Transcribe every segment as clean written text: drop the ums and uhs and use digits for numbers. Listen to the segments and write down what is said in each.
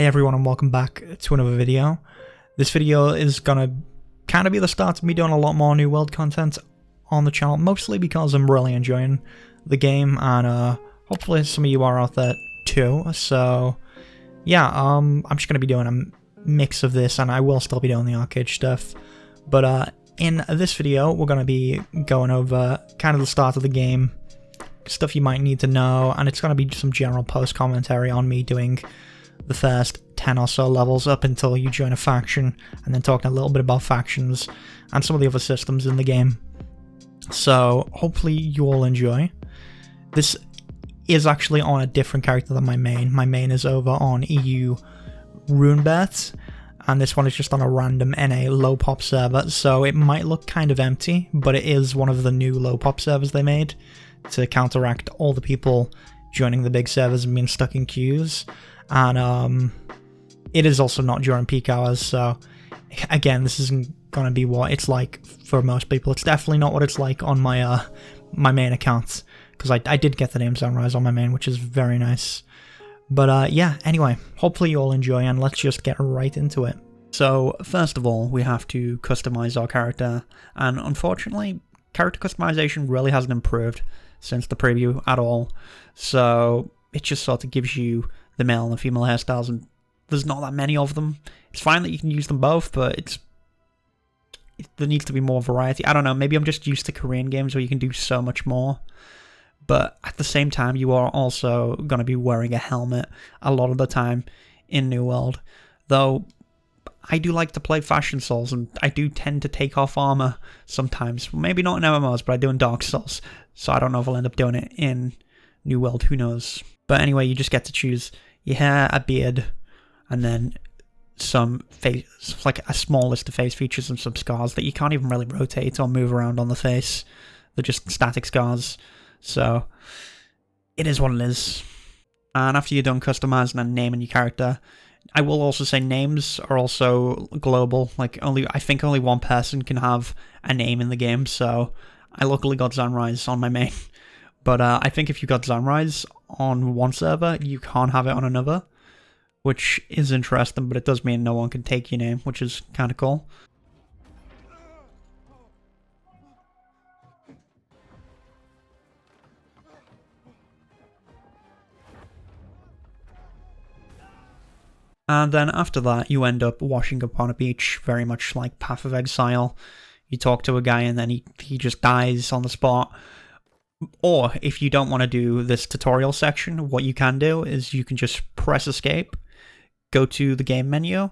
Hey everyone, and welcome back to another video. This video is gonna kind of be the start of me doing a lot more New World content on the channel, mostly because I'm really enjoying the game, and hopefully some of you are out there too. So yeah, I'm just gonna be doing a mix of this, and I will still be doing the arcade stuff. But in this video, we're gonna be going over kind of the start of the game, stuff you might need to know, and it's gonna be some general post commentary on me doing the first 10 or so levels up until you join a faction, and then talking a little bit about factions and some of the other systems in the game. So hopefully you all enjoy. This is actually on a different character than my main. My main is over on EU Runebert, and this one is just on a random NA low pop server, so it might look kind of empty, but it is one of the new low pop servers they made to counteract all the people joining the big servers and being stuck in queues. And it is also not during peak hours, so again, this isn't gonna be what it's like for most people. It's definitely not what it's like on my my main account, because I did get the name Zanrise on my main, which is very nice. But yeah, anyway, hopefully you all enjoy, and let's just get right into it. So first of all, we have to customize our character, and unfortunately, character customization really hasn't improved since the preview at all. So it just sort of gives you the male and the female hairstyles, and there's not that many of them. It's fine that you can use them both, but there needs to be more variety. I don't know, maybe I'm just used to Korean games where you can do so much more. But at the same time, you are also going to be wearing a helmet a lot of the time in New World. Though, I do like to play Fashion Souls, and I do tend to take off armor sometimes. Maybe not in MMOs, but I do in Dark Souls. So I don't know if I'll end up doing it in New World, who knows. But anyway, you just get to choose your hair, a beard, and then some face, like a small list of face features and some scars that you can't even really rotate or move around on the face. They're just static scars. So it is what it is. And after you're done customizing and naming your character, I will also say names are also global. Like I think only one person can have a name in the game. So I luckily got Zanrise on my main. But I think if you got Zanrise on one server, you can't have it on another, which is interesting, but it does mean no one can take your name, which is kind of cool. And then after that, you end up washing up on a beach, very much like Path of Exile. You talk to a guy and then he just dies on the spot. Or if you don't want to do this tutorial section, what you can do is you can just press escape, go to the game menu,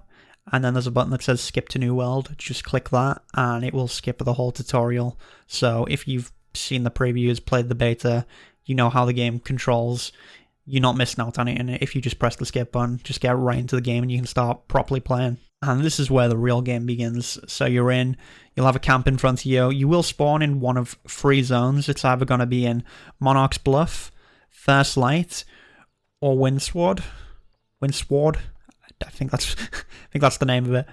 and then there's a button that says skip to New World. Just click that and it will skip the whole tutorial. So if you've seen the previews, played the beta, you know how the game controls, you're not missing out on it. And if you just press the skip button, just get right into the game and you can start properly playing. And this is where the real game begins. So you're in, you'll have a camp in front of you. You will spawn in one of 3 zones. It's either going to be in Monarch's Bluff, First Light, or Windsward. Windsward? I think that's the name of it.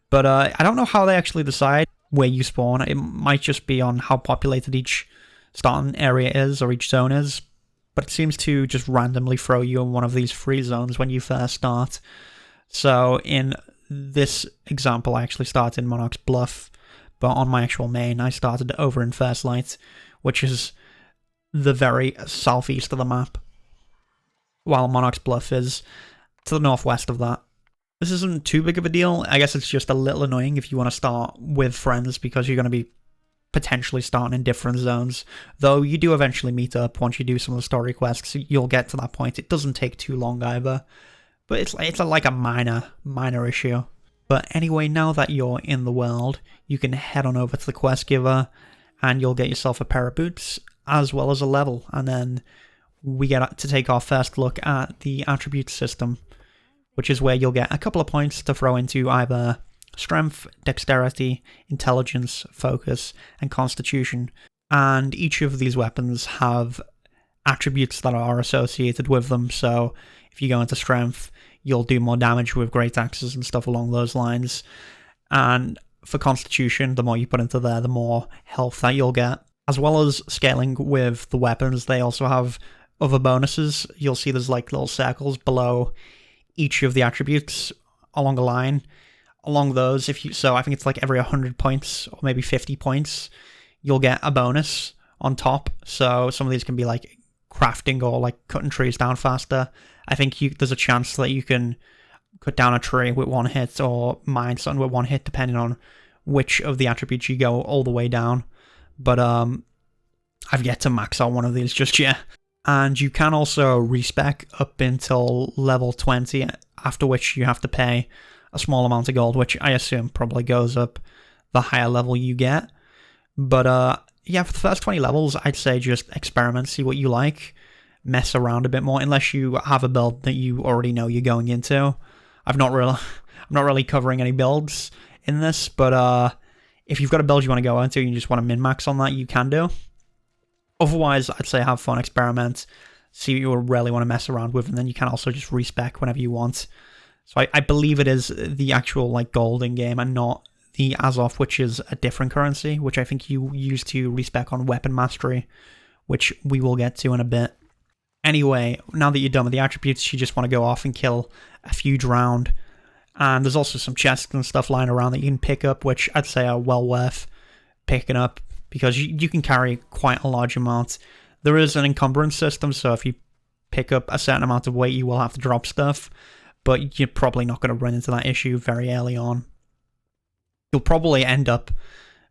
But I don't know how they actually decide where you spawn. It might just be on how populated each starting area is, or each zone is. But it seems to just randomly throw you in one of these 3 zones when you first start. So in this example, I actually started in Monarch's Bluff, but on my actual main, I started over in First Light, which is the very southeast of the map, while Monarch's Bluff is to the northwest of that. This isn't too big of a deal. I guess it's just a little annoying if you want to start with friends, because you're going to be potentially starting in different zones, though you do eventually meet up once you do some of the story quests. You'll get to that point. It doesn't take too long either. But it's like a minor issue. But anyway, now that you're in the world, you can head on over to the quest giver, and you'll get yourself a pair of boots, as well as a level. And then we get to take our first look at the attribute system, which is where you'll get a couple of points to throw into either strength, dexterity, intelligence, focus, and constitution. And each of these weapons have attributes that are associated with them. So if you go into strength, you'll do more damage with great axes and stuff along those lines. And for constitution, the more you put into there, the more health that you'll get. As well as scaling with the weapons, they also have other bonuses. You'll see there's like little circles below each of the attributes along a line. Along those, so I think it's like every 100 points or maybe 50 points, you'll get a bonus on top. So some of these can be like crafting or like cutting trees down faster. I think there's a chance that you can cut down a tree with one hit or mine something with one hit, depending on which of the attributes you go all the way down. But I've yet to max out one of these just yet. And you can also respec up until level 20, after which you have to pay a small amount of gold, which I assume probably goes up the higher level you get. But yeah, for the first 20 levels, I'd say just experiment, see what you like, mess around a bit more, unless you have a build that you already know you're going into. I'm not really covering any builds in this, but if you've got a build you want to go into and you just want to min-max on that, you can do. Otherwise, I'd say have fun, experiment, see what you really want to mess around with, and then you can also just respec whenever you want. So I believe it is the actual like gold in game and not the Azov, which is a different currency, which I think you use to respec on weapon mastery, which we will get to in a bit. Anyway, now that you're done with the attributes, you just want to go off and kill a few drowned. And there's also some chests and stuff lying around that you can pick up, which I'd say are well worth picking up, because you can carry quite a large amount. There is an encumbrance system, so if you pick up a certain amount of weight, you will have to drop stuff, but you're probably not going to run into that issue very early on. You'll probably end up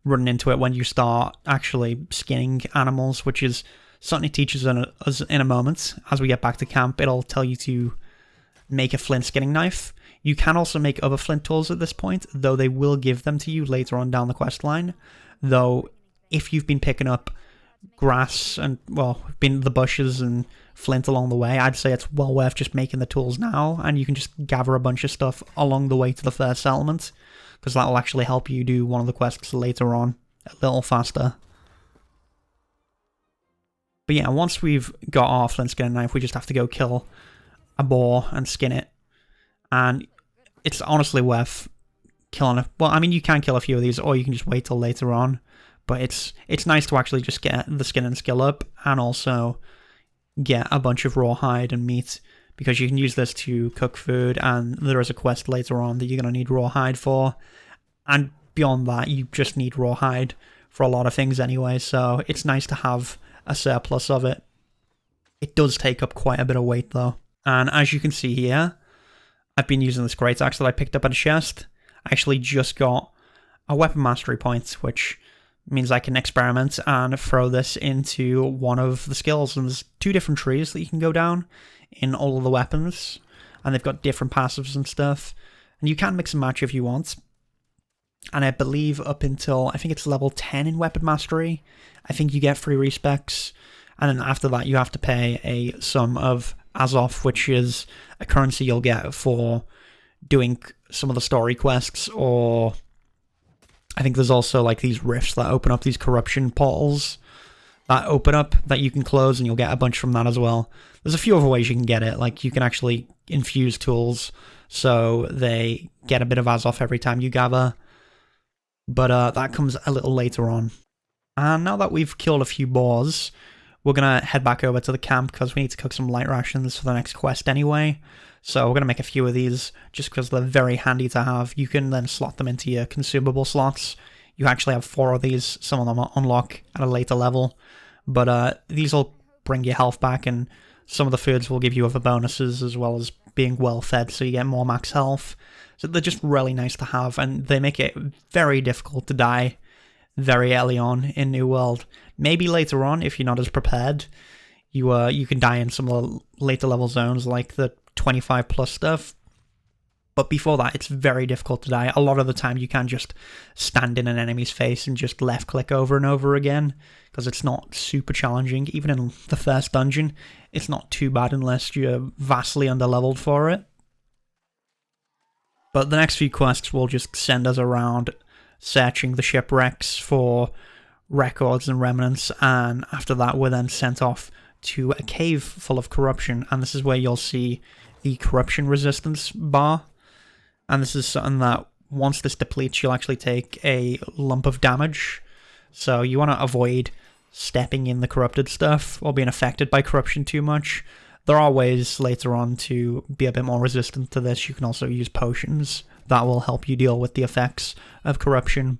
running into it when you start actually skinning animals, which is something it teaches us in a moment. As we get back to camp, it'll tell you to make a flint skinning knife. You can also make other flint tools at this point, though they will give them to you later on down the quest line. Though, if you've been picking up grass and, well, been the bushes and flint along the way, I'd say it's well worth just making the tools now, and you can just gather a bunch of stuff along the way to the first settlement, because that will actually help you do one of the quests later on a little faster. But yeah, once we've got our flint skinning knife, we just have to go kill a boar and skin it. And it's honestly worth killing it. Well, I mean, you can kill a few of these, or you can just wait till later on. But it's nice to actually just get the skin and skill up, and also get a bunch of raw hide and meat, because you can use this to cook food, and there is a quest later on that you're going to need raw hide for. And beyond that, you just need raw hide for a lot of things anyway, so it's nice to have a surplus of it. It does take up quite a bit of weight though. And as you can see here, I've been using this great axe that I picked up at a chest. I actually just got a weapon mastery point, which means I can experiment and throw this into one of the skills. And there's 2 different trees that you can go down in all of the weapons, and they've got different passives and stuff. And you can mix and match if you want. And I believe up until, I think it's level 10 in weapon mastery, I think you get free respecs. And then after that, you have to pay a sum of Azov, which is a currency you'll get for doing some of the story quests, or I think there's also like these rifts that open up, these corruption portals that open up that you can close, and you'll get a bunch from that as well. There's a few other ways you can get it, like you can actually infuse tools so they get a bit of Azov every time you gather, but that comes a little later on. And now that we've killed a few boars, we're going to head back over to the camp, because we need to cook some light rations for the next quest anyway. So we're going to make a few of these, just because they're very handy to have. You can then slot them into your consumable slots. You actually have 4 of these. Some of them unlock at a later level. But these will bring your health back, and some of the foods will give you other bonuses, as well as being well fed, so you get more max health. So they're just really nice to have, and they make it very difficult to die very early on in New World. Maybe later on, if you're not as prepared, you can die in some of the later level zones, like the 25 plus stuff. But before that, it's very difficult to die. A lot of the time, you can just stand in an enemy's face and just left click over and over again, because it's not super challenging. Even in the first dungeon, it's not too bad unless you're vastly underleveled for it. But the next few quests will just send us around searching the shipwrecks for records and remnants, and after that we're then sent off to a cave full of corruption, and this is where you'll see the corruption resistance bar. And this is something that once this depletes, you'll actually take a lump of damage, so you want to avoid stepping in the corrupted stuff or being affected by corruption too much, There are ways later on to be a bit more resistant to this. You can also use potions that will help you deal with the effects of corruption.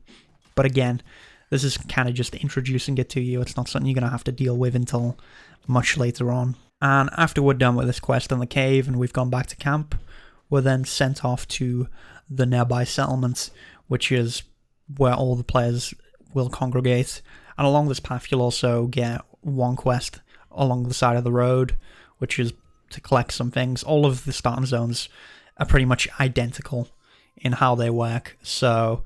But again, this is kind of just introducing it to you. It's not something you're going to have to deal with until much later on. And after we're done with this quest in the cave and we've gone back to camp, we're then sent off to the nearby settlement, which is where all the players will congregate. And along this path, you'll also get one quest along the side of the road, which is to collect some things. All of the starting zones are pretty much identical in how they work, so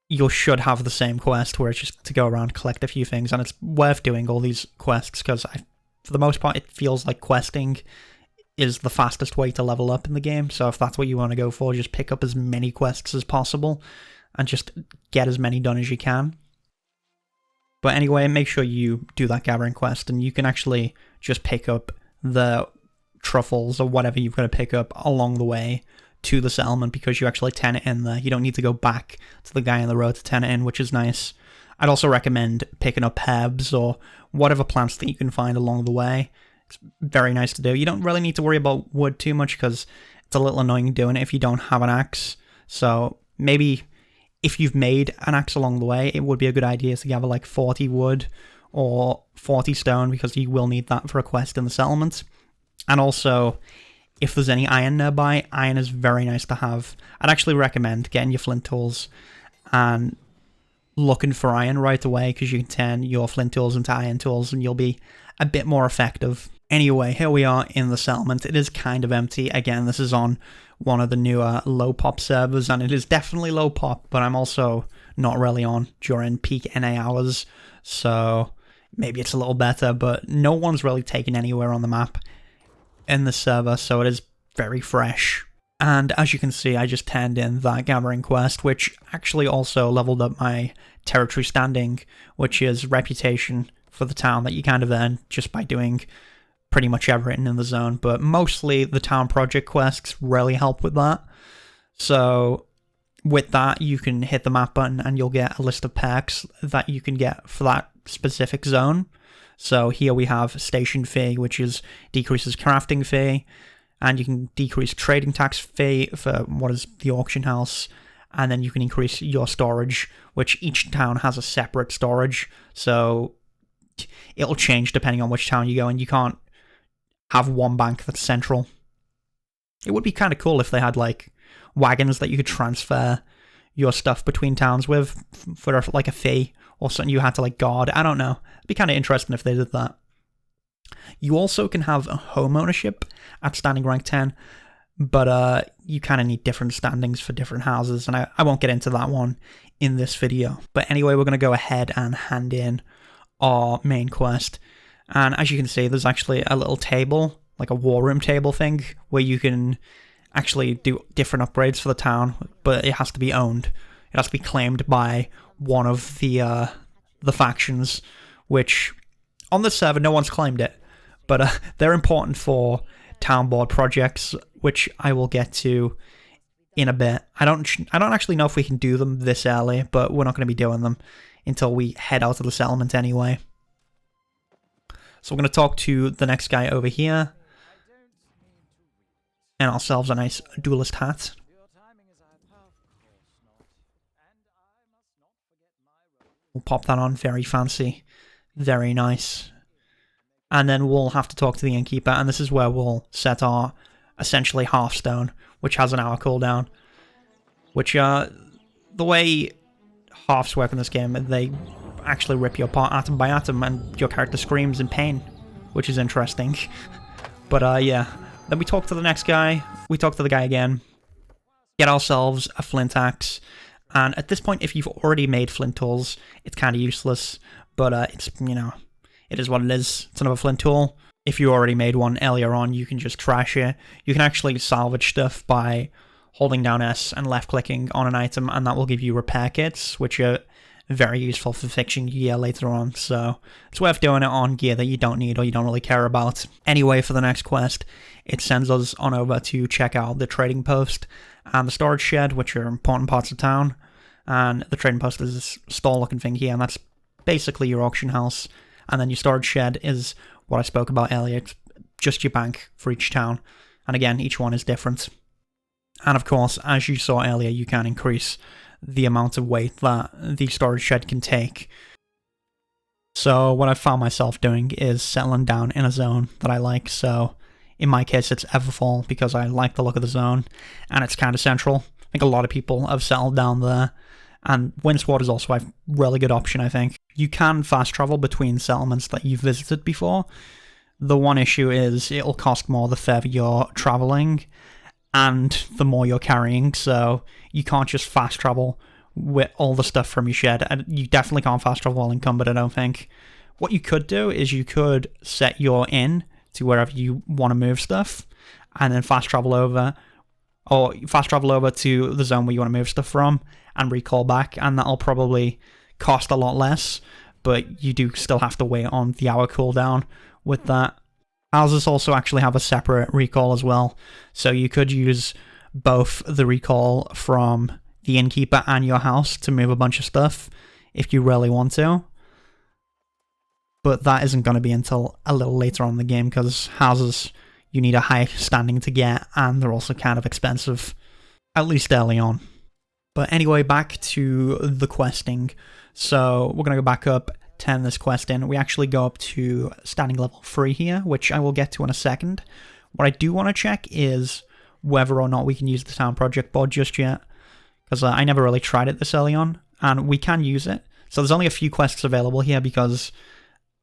you should have the same quest where it's just to go around, collect a few things, and it's worth doing all these quests because for the most part, it feels like questing is the fastest way to level up in the game. So if that's what you want to go for, just pick up as many quests as possible and just get as many done as you can. But anyway, make sure you do that gathering quest, and you can actually just pick up the truffles or whatever you've got to pick up along the way to the settlement because you actually turn it in there. You don't need to go back to the guy on the road to turn it in, which is nice. I'd also recommend picking up herbs or whatever plants that you can find along the way. It's very nice to do. You don't really need to worry about wood too much because it's a little annoying doing it if you don't have an axe. So maybe if you've made an axe along the way, it would be a good idea to gather like 40 wood or 40 stone because you will need that for a quest in the settlement. And also, if there's any iron nearby, iron is very nice to have. I'd actually recommend getting your flint tools and looking for iron right away because you can turn your flint tools into iron tools and you'll be a bit more effective. Anyway, here we are in the settlement. It is kind of empty. Again, this is on one of the newer low pop servers, and it is definitely low pop, but I'm also not really on during peak NA hours, so maybe it's a little better, but no one's really taken anywhere on the map in the server, so it is very fresh. And as you can see, I just turned in that gathering quest, which actually also leveled up my territory standing, which is reputation for the town that you kind of earn just by doing pretty much everything in the zone, but mostly the town project quests really help with that. So with that, you can hit the map button and you'll get a list of perks that you can get for that specific zone. So here we have station fee, which is decreases crafting fee, and you can decrease trading tax fee for what is the auction house, and then you can increase your storage, which each town has a separate storage, so it'll change depending on which town you go, and you can't have one bank that's central. It would be kind of cool if they had like wagons that you could transfer your stuff between towns with for like a fee or something you had to like guard. I don't know. It'd be kind of interesting if they did that. You also can have a home ownership at standing rank 10, but you kind of need different standings for different houses, and I won't get into that one in this video. But anyway, we're going to go ahead and hand in our main quest. And as you can see, there's actually a little table, like a war room table thing, where you can actually do different upgrades for the town, but it has to be owned. It has to be claimed by one of the factions, which on the server no one's claimed it, but they're important for town board projects, which I will get to in a bit. I don't actually know if we can do them this early, but we're not going to be doing them until we head out of the settlement anyway. So we're going to talk to the next guy over here, and ourselves a nice duelist hat. We'll pop that on, very fancy, very nice. And then we'll have to talk to the innkeeper, and this is where we'll set our essentially half-stone, which has an hour cooldown. Which, the way halves work in this game, they actually rip you apart atom by atom, and your character screams in pain, which is interesting. But, yeah. Then we talk to the next guy, we talk to the guy again, get ourselves a flint axe, and at this point, if you've already made flint tools, it's kind of useless, but it's, you know, it is what it is. It's another flint tool. If you already made one earlier on, you can just trash it. You can actually salvage stuff by holding down S and left-clicking on an item, and that will give you repair kits, which are very useful for fixing gear later on, so it's worth doing it on gear that you don't need or you don't really care about. Anyway, for the next quest, it sends us on over to check out the trading post and the storage shed, which are important parts of town, and the trading post is this stall-looking thing here, and that's basically your auction house, and then your storage shed is what I spoke about earlier. It's just your bank for each town. And again, each one is different. And of course, as you saw earlier, you can increase the amount of weight that the storage shed can take. So what I've found myself doing is settling down in a zone that I like. So in my case, it's Everfall because I like the look of the zone and it's kind of central. I think a lot of people have settled down there. And Windsward is also a really good option, I think. You can fast travel between settlements that you've visited before. The one issue is it'll cost more the further you're traveling and the more you're carrying, so you can't just fast travel with all the stuff from your shed. And you definitely can't fast travel while encumbered, I don't think. What you could do is you could set your inn to wherever you want to move stuff and then fast travel over, or fast travel over to the zone where you want to move stuff from and recall back, and that'll probably cost a lot less, but you do still have to wait on the hour cooldown with that. Houses also actually have a separate recall as well, so you could use both the recall from the innkeeper and your house to move a bunch of stuff if you really want to. But that isn't going to be until a little later on in the game, because houses you need a high standing to get, and they're also kind of expensive, at least early on. But anyway, back to the questing. So we're going to go back up, turn this quest in. We actually go up to standing level 3 here, which I will get to in a second. What I do want to check is whether or not we can use the town project board just yet, because I never really tried it this early on, and we can use it. So there's only a few quests available here because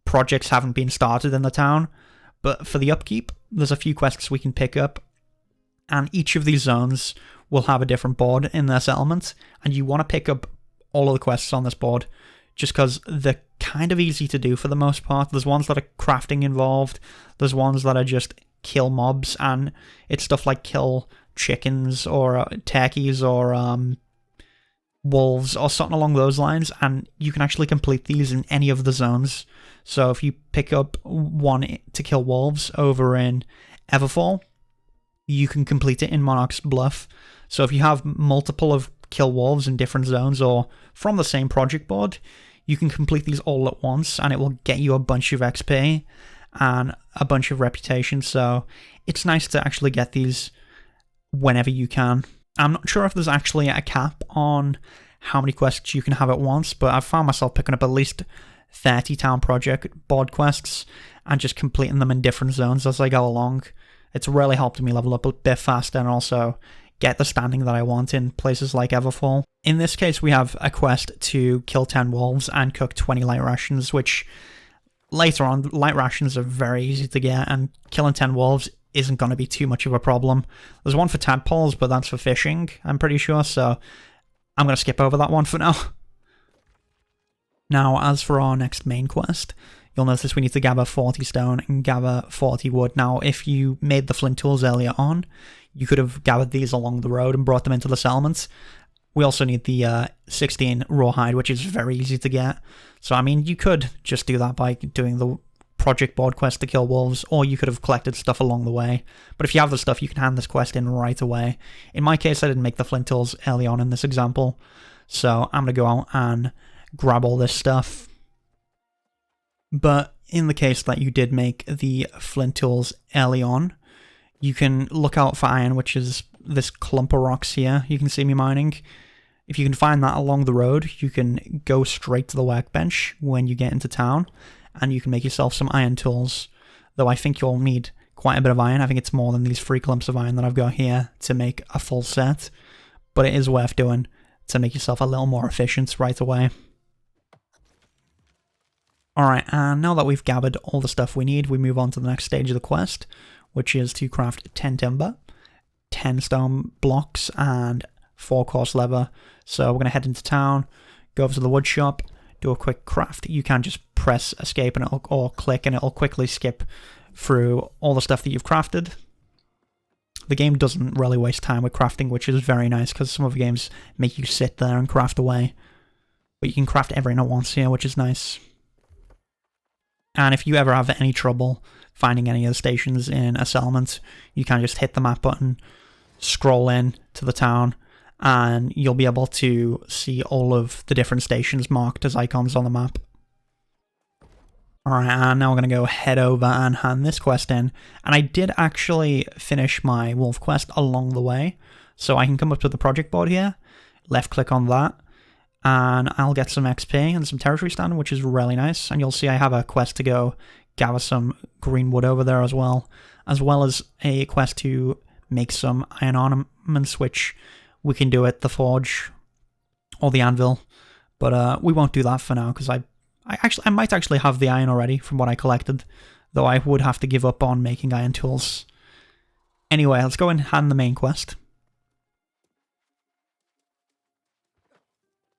projects haven't been started in the town, but for the upkeep, there's a few quests we can pick up, and each of these zones will have a different board in their settlement, and you want to pick up all of the quests on this board, just because they're kind of easy to do for the most part. There's ones that are crafting involved, there's ones that are just kill mobs, and it's stuff like kill chickens or turkeys or wolves or something along those lines, and you can actually complete these in any of the zones. So if you pick up one to kill wolves over in Everfall, you can complete it in Monarch's Bluff. So if you have multiple of kill wolves in different zones or from the same project board, you can complete these all at once, and it will get you a bunch of XP and a bunch of reputation. So it's nice to actually get these whenever you can. I'm not sure if there's actually a cap on how many quests you can have at once, but I've found myself picking up at least 30 town project board quests and just completing them in different zones as I go along. It's really helped me level up a bit faster and also get the standing that I want in places like Everfall. In this case, we have a quest to kill 10 wolves and cook 20 light rations, which later on, light rations are very easy to get, and killing 10 wolves isn't going to be too much of a problem. There's one for tadpoles, but that's for fishing, I'm pretty sure, so I'm going to skip over that one for now. Now, as for our next main quest, you'll notice we need to gather 40 stone and gather 40 wood. Now, if you made the flint tools earlier on, you could have gathered these along the road and brought them into the settlements. We also need the 16 rawhide, which is very easy to get. So, I mean, you could just do that by doing the project board quest to kill wolves, or you could have collected stuff along the way. But if you have the stuff, you can hand this quest in right away. In my case, I didn't make the flint tools early on in this example, so I'm going to go out and grab all this stuff. But in the case that you did make the flint tools early on, you can look out for iron, which is this clump of rocks here you can see me mining. If you can find that along the road, you can go straight to the workbench when you get into town, and you can make yourself some iron tools. Though I think you'll need quite a bit of iron. I think it's more than these 3 clumps of iron that I've got here to make a full set. But it is worth doing to make yourself a little more efficient right away. Alright, and now that we've gathered all the stuff we need, we move on to the next stage of the quest, which is to craft 10 timber, 10 stone blocks, and 4 coarse leather. So we're going to head into town, go over to the wood shop, do a quick craft. You can just press escape and or click, and it'll quickly skip through all the stuff that you've crafted. The game doesn't really waste time with crafting, which is very nice, because some of the games make you sit there and craft away. But you can craft everything at once here, which is nice. And if you ever have any trouble finding any of the stations in a settlement, you can just hit the map button, scroll in to the town, and you'll be able to see all of the different stations marked as icons on the map. Alright, and now we're going to go head over and hand this quest in. And I did actually finish my wolf quest along the way. So I can come up to the project board here, left click on that, and I'll get some XP and some territory standing, which is really nice. And you'll see I have a quest to go gather some green wood over there as well as a quest to make some iron ornaments, which we can do at the forge or the anvil. But we won't do that for now, because I might actually have the iron already from what I collected, though I would have to give up on making iron tools. Anyway, let's go and hand the main quest.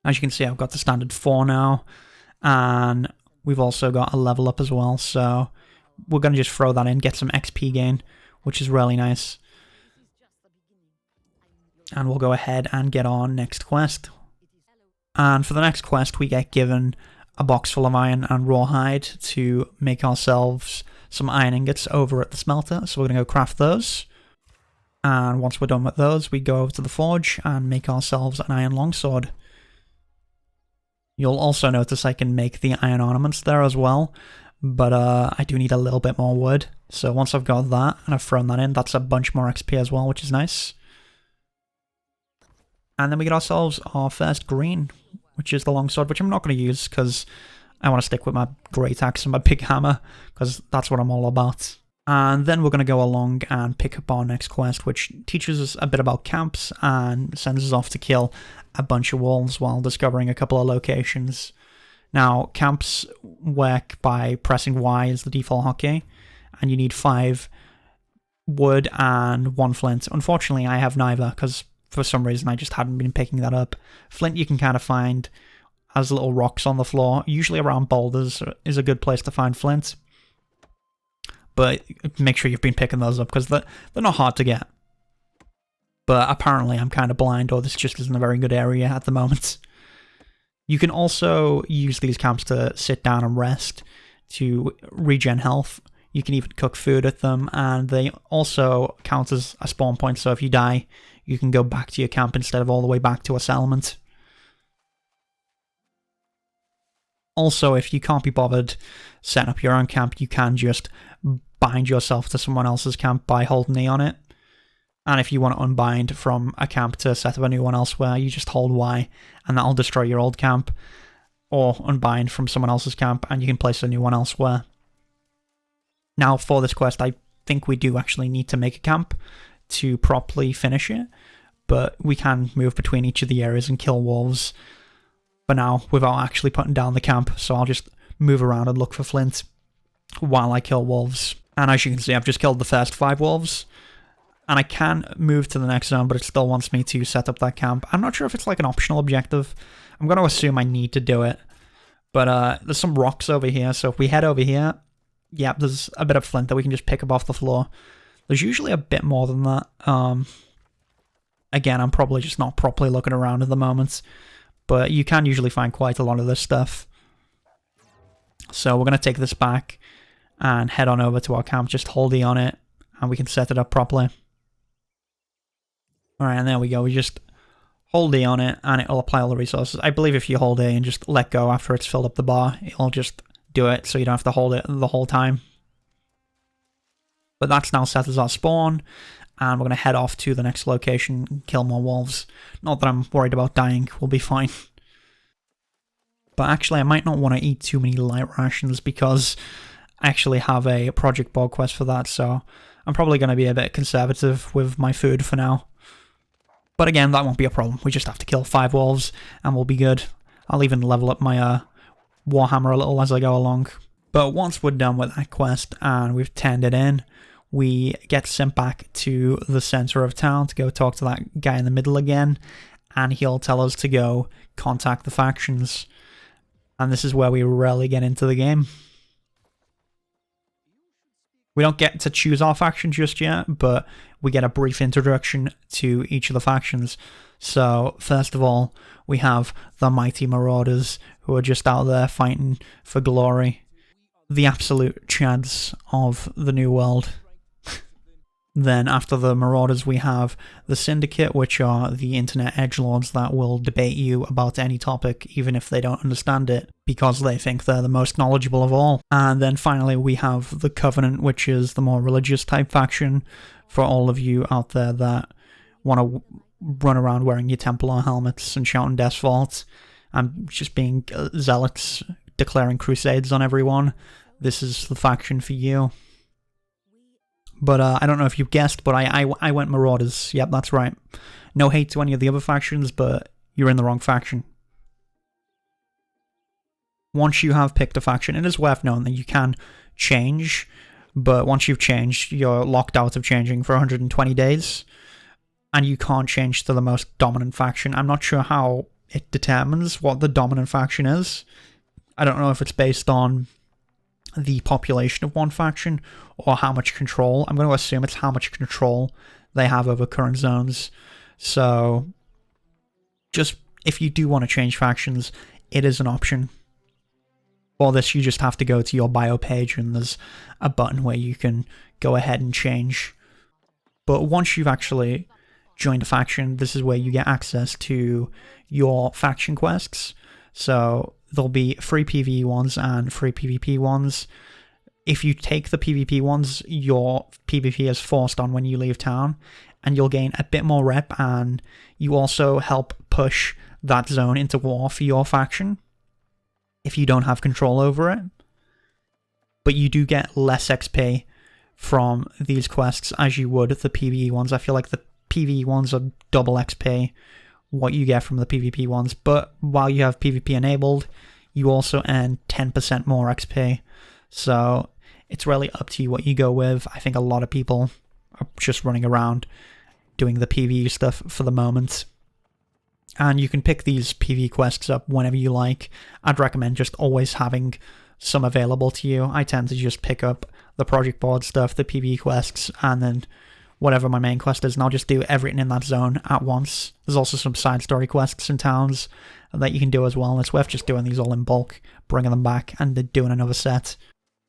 As you can see, I've got the standard 4 now, and we've also got a level up as well, so we're going to just throw that in, get some XP gain, which is really nice. And we'll go ahead and get on next quest. And for the next quest, we get given a box full of iron and rawhide to make ourselves some iron ingots over at the smelter, so we're going to go craft those. And once we're done with those, we go over to the forge and make ourselves an iron longsword. You'll also notice I can make the iron ornaments there as well, but I do need a little bit more wood. So once I've got that and I've thrown that in, that's a bunch more XP as well, which is nice. And then we get ourselves our first green, which is the longsword, which I'm not going to use because I want to stick with my great axe and my big hammer, because that's what I'm all about. And then we're going to go along and pick up our next quest, which teaches us a bit about camps and sends us off to kill a bunch of wolves while discovering a couple of locations. Now, camps work by pressing Y as the default hotkey, and you need 5 wood and 1 flint. Unfortunately, I have neither, because for some reason I just hadn't been picking that up. Flint you can kind of find as little rocks on the floor. Usually around boulders is a good place to find flint. But make sure you've been picking those up, because they're not hard to get. But apparently I'm kind of blind, or this just isn't a very good area at the moment. You can also use these camps to sit down and rest, to regen health. You can even cook food at them, and they also count as a spawn point, so if you die, you can go back to your camp instead of all the way back to a settlement. Also, if you can't be bothered setting up your own camp, you can just bind yourself to someone else's camp by holding E on it. And if you want to unbind from a camp to set up a new one elsewhere, you just hold Y, and that'll destroy your old camp. Or unbind from someone else's camp, and you can place a new one elsewhere. Now, for this quest, I think we do actually need to make a camp to properly finish it, but we can move between each of the areas and kill wolves for now without actually putting down the camp, so I'll just move around and look for flint while I kill wolves. And as you can see, I've just killed the first 5 wolves, and I can move to the next zone, but it still wants me to set up that camp. I'm not sure if it's like an optional objective. I'm going to assume I need to do it, but there's some rocks over here, so if we head over here, yeah, there's a bit of flint that we can just pick up off the floor. There's usually a bit more than that. Again, I'm probably just not properly looking around at the moment, but you can usually find quite a lot of this stuff. So we're going to take this back and head on over to our camp, just hold E on it, and we can set it up properly. Alright, and there we go, we just hold E on it, and it'll apply all the resources. I believe if you hold A and just let go after it's filled up the bar, it'll just do it, so you don't have to hold it the whole time. But that's now set as our spawn, and we're going to head off to the next location and kill more wolves. Not that I'm worried about dying, we'll be fine. But actually I might not want to eat too many light rations, because I actually have a project board quest for that, so I'm probably going to be a bit conservative with my food for now. But again, that won't be a problem, we just have to kill 5 wolves and we'll be good. I'll even level up my Warhammer a little as I go along. But once we're done with that quest and we've turned it in, we get sent back to the center of town to go talk to that guy in the middle again, and he'll tell us to go contact the factions. And this is where we really get into the game. We don't get to choose our faction just yet, but we get a brief introduction to each of the factions. So, first of all, we have the Mighty Marauders, who are just out there fighting for glory. The absolute chads of the New World. Then, after the Marauders, we have the Syndicate, which are the internet edgelords that will debate you about any topic, even if they don't understand it. because they think they're the most knowledgeable of all. And then finally we have the Covenant, which is the more religious type faction for all of you out there that want to run around wearing your Templar helmets and shouting Death's Vault and just being zealots declaring crusades on everyone. This is the faction for you. But I don't know if you've guessed, but I went Marauders. Yep, that's right. No hate to any of the other factions, but you're in the wrong faction. Once you have picked a faction, it is worth knowing that you can change, but once you've changed, you're locked out of changing for 120 days, and you can't change to the most dominant faction. I'm not sure how it determines what the dominant faction is. I don't know if it's based on the population of one faction or how much control. I'm going to assume it's how much control they have over current zones. So just if you do want to change factions, it is an option. For this, you just have to go to your bio page and there's a button where you can go ahead and change. But once you've actually joined a faction, this is where you get access to your faction quests. So there'll be free PvE ones and free PvP ones. If you take the PvP ones, your PvP is forced on when you leave town, and you'll gain a bit more rep, and you also help push that zone into war for your faction if you don't have control over it. But you do get less XP from these quests as you would the PvE ones. I feel like the PvE ones are double XP what you get from the PvP ones, but while you have PvP enabled, you also earn 10% more XP. So it's really up to you what you go with. I think a lot of people are just running around doing the PvE stuff for the moment. And you can pick these PvE quests up whenever you like. I'd recommend just always having some available to you. I tend to just pick up the project board stuff, the PvE quests, and then whatever my main quest is, and I'll just do everything in that zone at once. There's also some side story quests in towns that you can do as well, and it's worth just doing these all in bulk, bringing them back, and then doing another set.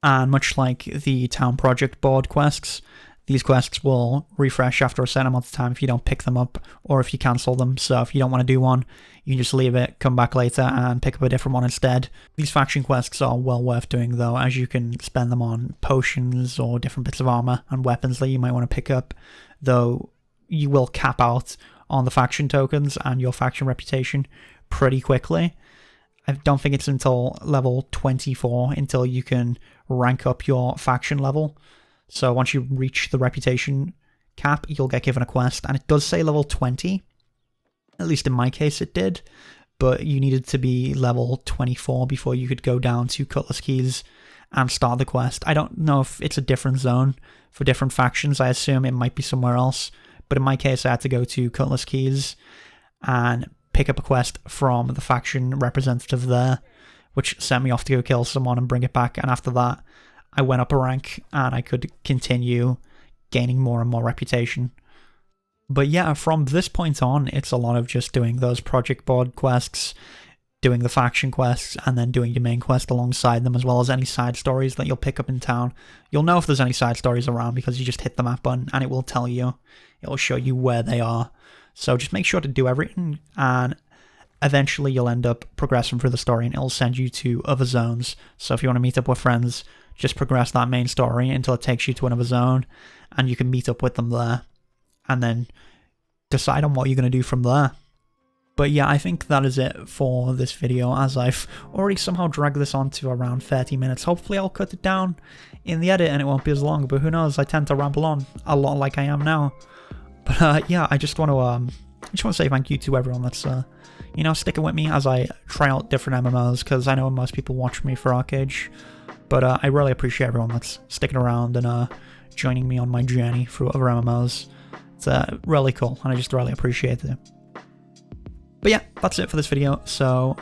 And much like the town project board quests, these quests will refresh after a certain amount of time if you don't pick them up or if you cancel them. So if you don't want to do one, you can just leave it, come back later and pick up a different one instead. These faction quests are well worth doing though, as you can spend them on potions or different bits of armor and weapons that you might want to pick up, though you will cap out on the faction tokens and your faction reputation pretty quickly. I don't think it's until level 24 until you can rank up your faction level. So once you reach the reputation cap, you'll get given a quest, and it does say level 20. At least in my case it did, but you needed to be level 24 before you could go down to Cutlass Keys and start the quest. I don't know if it's a different zone for different factions. I assume it might be somewhere else, but in my case I had to go to Cutlass Keys and pick up a quest from the faction representative there, which sent me off to go kill someone and bring it back, and after that I went up a rank and I could continue gaining more and more reputation. But yeah, from this point on, it's a lot of just doing those project board quests, doing the faction quests, and then doing your main quest alongside them, as well as any side stories that you'll pick up in town. You'll know if there's any side stories around because you just hit the map button and it will tell you. It will show you where they are. So just make sure to do everything, and eventually you'll end up progressing through the story and it'll send you to other zones. So if you want to meet up with friends, just progress that main story until it takes you to another zone and you can meet up with them there and then decide on what you're going to do from there. But yeah, I think that is it for this video, as I've already somehow dragged this on to around 30 minutes. Hopefully I'll cut it down in the edit and it won't be as long, but who knows, I tend to ramble on a lot like I am now. But yeah, I just want to say thank you to everyone that's sticking with me as I try out different MMOs, because I know most people watch me for Arcade. But I really appreciate everyone that's sticking around and joining me on my journey through other MMOs. It's really cool, and I just really appreciate it. But yeah, that's it for this video. So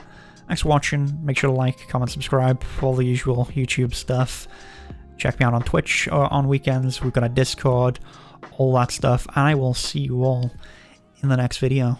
thanks for watching. Make sure to like, comment, subscribe, all the usual YouTube stuff. Check me out on Twitch or on weekends. We've got a Discord, all that stuff. And I will see you all in the next video.